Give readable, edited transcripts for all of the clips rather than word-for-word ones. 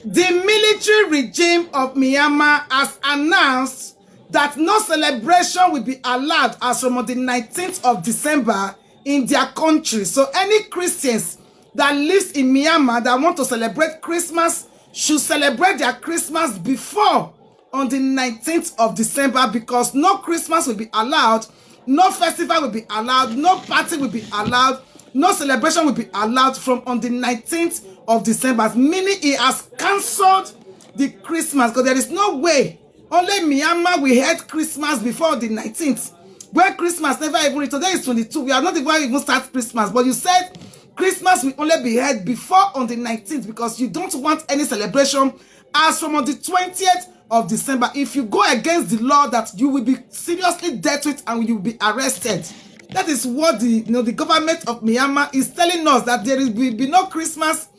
The military regime of Myanmar has announced that no celebration will be allowed as from the 19th of December in their country. So any Christians that lives in Myanmar that want to celebrate Christmas should celebrate their Christmas before on the 19th of December, because no Christmas will be allowed, no festival will be allowed, no party will be allowed, no celebration will be allowed from on the 19th of December, meaning he has cancelled the Christmas, because there is no way only Myanmar we had Christmas before the 19th. Where Christmas never even reached. Today is 22. We are not even start Christmas, but you said Christmas will only be held before on the 19th because you don't want any celebration as from on the 20th of December. If you go against the law, that you will be seriously dealt with and you will be arrested. That is what the government of Myanmar is telling us, that there will be no Christmas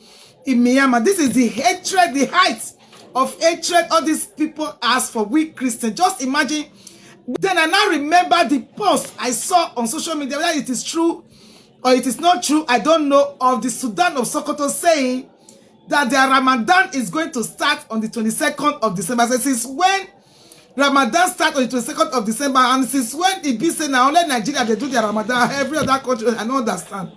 in Myanmar. This is the hatred, the height of hatred all these people ask for we Christians. Just imagine. Then I now remember the post I saw on social media, whether it is true or it is not true, I don't know, of the Sudan of Sokoto saying that their Ramadan is going to start on the 22nd of December. So since when Ramadan starts on the 22nd of December, and since when it be saying now only Nigeria they do their Ramadan, every other country, I don't understand.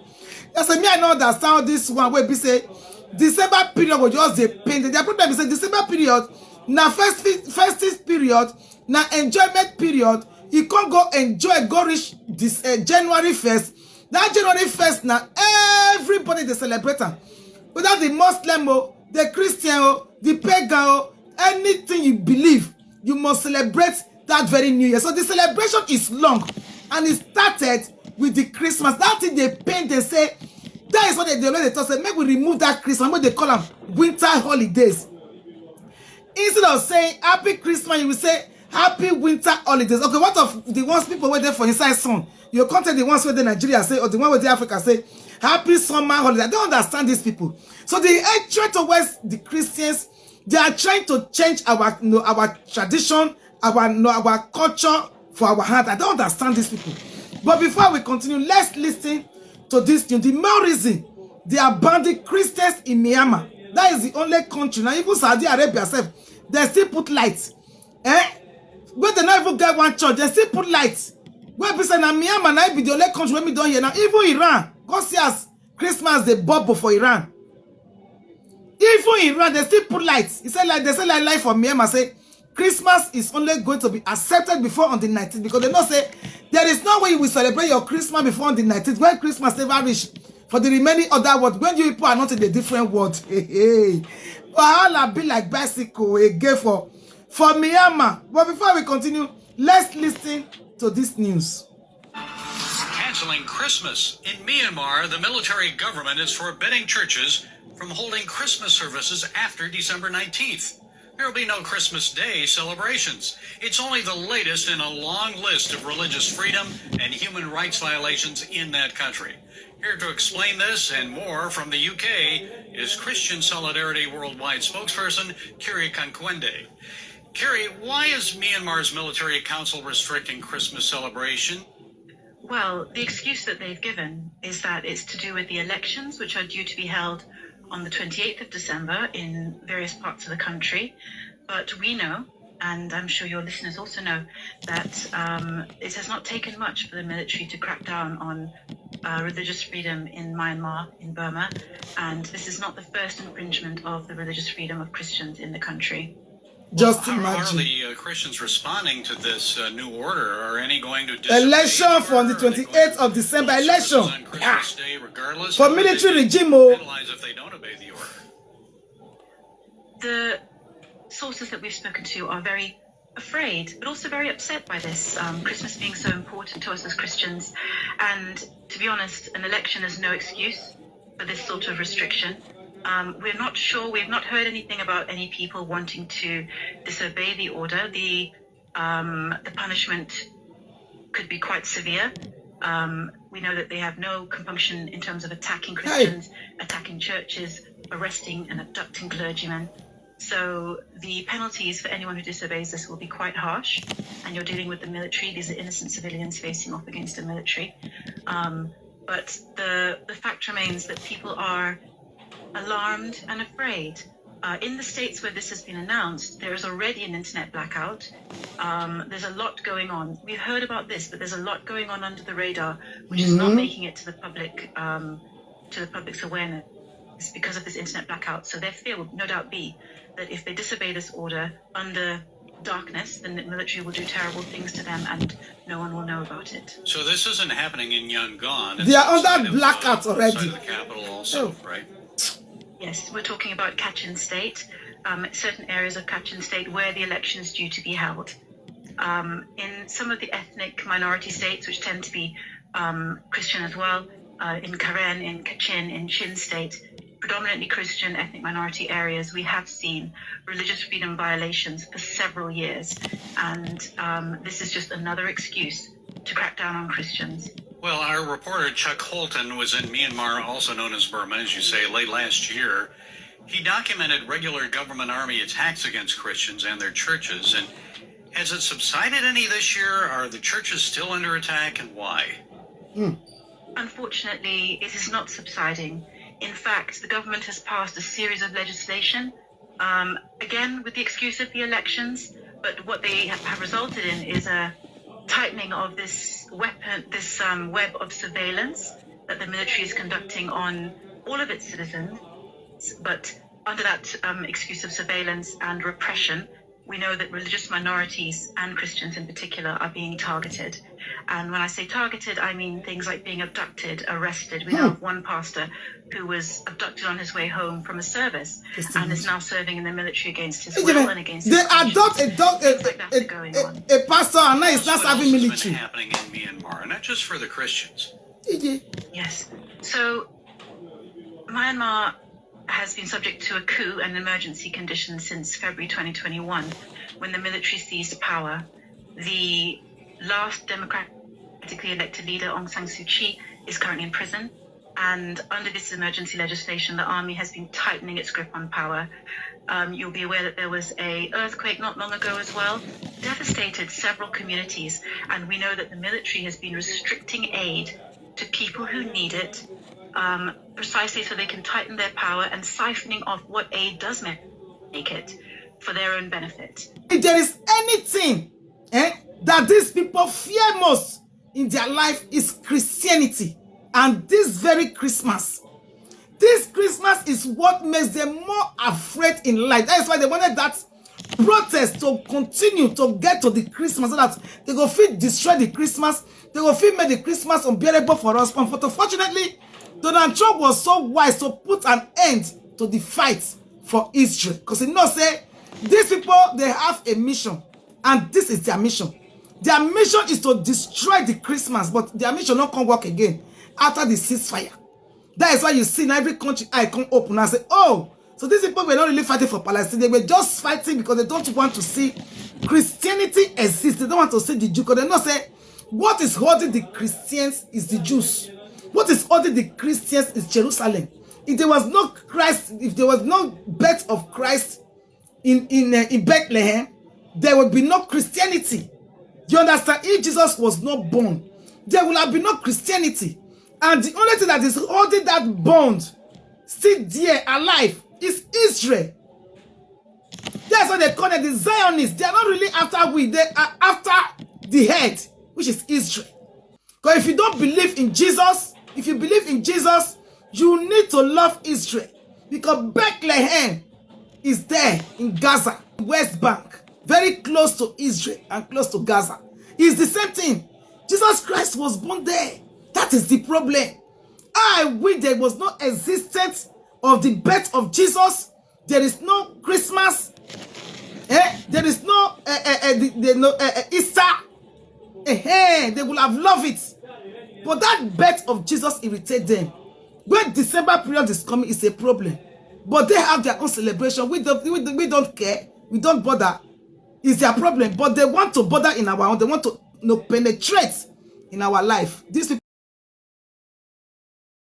Yes, me I don't understand this one where be say December period will just dey pain. The problem is say December period na festive period, na enjoyment period. You can't go enjoy, go reach this January 1st. That January 1st now everybody they celebrate am. Whether the Muslim or the Christian or the pagan or anything you believe, you must celebrate that very New Year. So the celebration is long, and it started with the Christmas. That thing they paint, they say, that is what they talk. Say, maybe we remove that Christmas, what they call them winter holidays. Instead of saying happy Christmas, you will say happy winter holidays. Okay, what of the ones people were there for inside sun? You can't tell the ones where the Nigeria say, or the one where the Africa say happy summer holiday. I don't understand these people. So they hatred towards the Christians. They are trying to change our tradition, our culture for our heart. I don't understand these people. But before we continue, let's listen to this thing. The main reason they are banning Christians in Myanmar. That is the only country. Now even Saudi Arabia self, they still put lights. But they not even get one church, they still put lights. When we say now Myanmar now be the only country when we don't hear now. Even Iran, God see us Christmas the bubble for Iran. Even Iran, they still put lights. They say like life for Myanmar say Christmas is only going to be accepted before on the 19th, because they don't say there is no way you will celebrate your Christmas before on the 19th when Christmas never reach. For the remaining other world, when you people are not in a different world, but I'll be like bicycle again for Myanmar. But before we continue, let's listen to this news. Canceling Christmas. In Myanmar, the military government is forbidding churches from holding Christmas services after December 19th. There will be no Christmas Day celebrations. It's only the latest in a long list of religious freedom and human rights violations in that country. Here to explain this and more from the UK is Christian Solidarity Worldwide spokesperson Kiri Kankwende. Kiri, why is Myanmar's military council restricting Christmas celebration? Well, the excuse that they've given is that it's to do with the elections, which are due to be held on the 28th of December in various parts of the country. But we know, and I'm sure your listeners also know, that it has not taken much for the military to crack down on religious freedom in Myanmar, in Burma, and this is not the first infringement of the religious freedom of Christians in the country. Just imagine. How are the Christians responding to this new order? Are any going to election for the 28th of December election? On Christmas Day, regardless, for military regime, penalize if they don't obey the order. The sources that we've spoken to are very afraid, but also very upset by this, Christmas being so important to us as Christians. And to be honest, an election is no excuse for this sort of restriction. We're not sure, we've not heard anything about any people wanting to disobey the order. The punishment could be quite severe. We know that they have no compunction in terms of attacking Christians, attacking churches, arresting and abducting clergymen. So the penalties for anyone who disobeys this will be quite harsh, and you're dealing with the military. These are innocent civilians facing off against the military. But the fact remains that people are alarmed and afraid. In the states where this has been announced, there is already an internet blackout. There's a lot going on. We've heard about this, but there's a lot going on under the radar, which is not making it to the public, to the public's awareness because of this internet blackout. So their fear will no doubt be that if they disobey this order under darkness, then the military will do terrible things to them and no one will know about it. So this isn't happening in Yangon. They are under blackout already. Outside of the capital also, right? Yes, we're talking about Kachin State, certain areas of Kachin State where the election is due to be held. In some of the ethnic minority states, which tend to be Christian as well, in Karen, in Kachin, in Chin State, predominantly Christian ethnic minority areas, we have seen religious freedom violations for several years. And this is just another excuse to crack down on Christians. Well, our reporter Chuck Holton was in Myanmar, also known as Burma, as you say, late last year. He documented regular government army attacks against Christians and their churches. And has it subsided any this year? Are the churches still under attack, and why? Unfortunately, it is not subsiding. In fact, the government has passed a series of legislation, again with the excuse of the elections, but what they have resulted in is a tightening of this web of surveillance that the military is conducting on all of its citizens. But under that excuse of surveillance and repression, we know that religious minorities and Christians in particular are being targeted. And when I say targeted, I mean things like being abducted, arrested. We know of one pastor who was abducted on his way home from a service and is now serving in the military against his will and against his They adopt a pastor and now he's not serving military. Been happening in Myanmar, not just for the Christians. Yes. So Myanmar has been subject to a coup and emergency condition since February 2021, when the military seized power. The last democratically elected leader, Aung San Suu Kyi, is currently in prison. And under this emergency legislation, the army has been tightening its grip on power. You'll be aware that there was an earthquake not long ago as well, devastated several communities. And we know that the military has been restricting aid to people who need it, precisely so they can tighten their power and siphoning off what aid does make it for their own benefit. If there is anything that these people fear most in their life is Christianity. And this very Christmas is what makes them more afraid in life. That is why they wanted that protest to continue to get to the Christmas, so that they go feel destroy the Christmas, they go feel make the Christmas unbearable for us. But unfortunately, Donald Trump was so wise to put an end to the fight for Israel, because he knows say these people, they have a mission, and this is their mission. Their mission is to destroy the Christmas, but their mission not come work again after the ceasefire. That is why you see in every country I come open and say, oh, so these people were not really fighting for Palestine. They were just fighting because they don't want to see Christianity exist. They don't want to see the Jew, because they know say what is holding the Christians is the Jews. What is holding the Christians is Jerusalem. If there was no Christ, if there was no birth of Christ in Bethlehem, there would be no Christianity. You understand? If Jesus was not born, there will have been no Christianity. And the only thing that is holding that bond still there alive is Israel. That's what they call it, the Zionists. They are not really after we, they are after the head, which is Israel. Because if you don't believe in Jesus, if you believe in Jesus, you need to love Israel. Because Bethlehem is there in Gaza, West Bank, very close to Israel and close to Gaza. It's the same thing. Jesus Christ was born there. That is the problem. I wish there was no existence of the birth of Jesus. There is no Christmas. There is no Easter. They will have loved it. But that birth of Jesus irritates them. When December period is coming, it's a problem. But they have their own celebration. We don't care. We don't bother. It's their problem. But they want to bother in our own. They want to penetrate in our life. These people